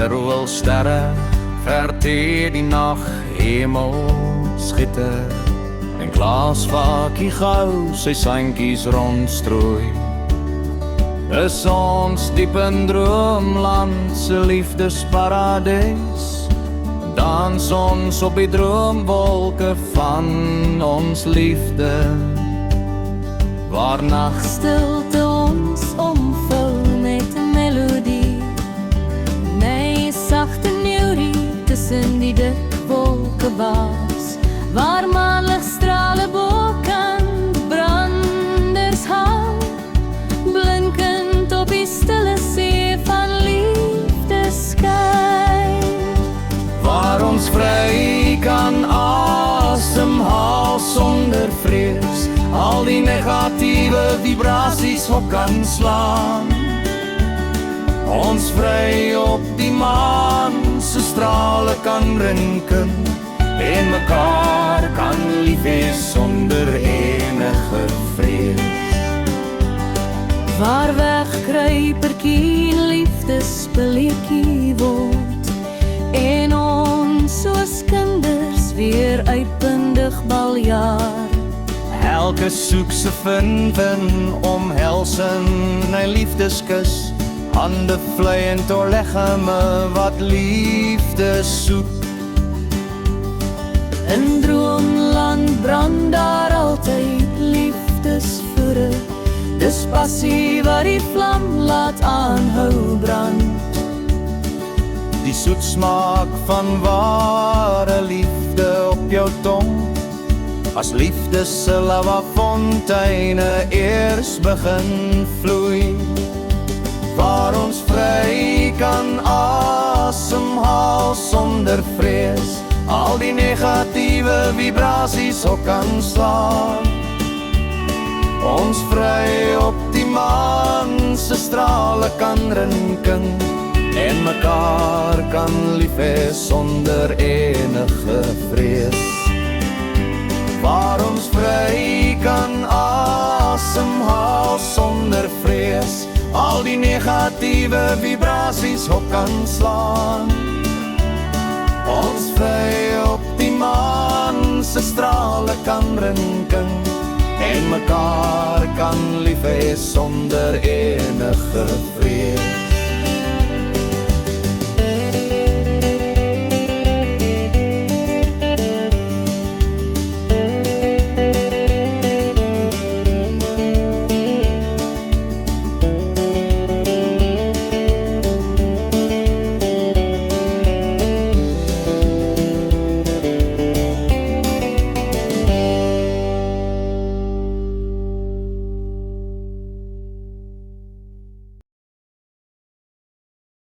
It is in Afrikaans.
terwyl sterre ver teen die naghemel skitter en glasvakkie gou sy sandjies rondstrooi. Is ons diep in droomland se liefdesparadijs, dans ons op die droomwolke van ons liefde, waar nachtstilte ons omvul met 'n melodie, my sagte neurie tussen die dik wolkebaas, waar maanligstrale bokant branders hou, blinkend op die stille see van liefde skyn, waar ons vry kan asemhaal sonder vrees, al die negatiewe vibrasies op kan slaan, ons vry op die maan se strale kan rinken en mekaar kan lief hê sonder enige vrees, waar wegkruipertjie liefdesbeleetjie word en ons soos kinders weer uitbundig baljaar, elke soek se vind omhelsing en liefdeskus, hande vleiend oor liggame wat liefde soek. In droomland brand daar altyd liefdesvure, dis passie wat die vlam laat aanhou brand, die soetsmaak van ware liefde op jou tong, as liefde se lavafonteine eers begin vloei, waar ons vry kan asemhaal sonder vrees, al die negatiewe vibrasies op kan slaan, ons vry op die maan se strale kan rinken en mekaar kan lief hê sonder enige vrees, waar ons vry kan asemhaal sonder vrees, al die negatiewe vibrasies op kan slaan, ons vry op die maan se strale kan rinken en mekaar kan lief hê sonder enige vrees.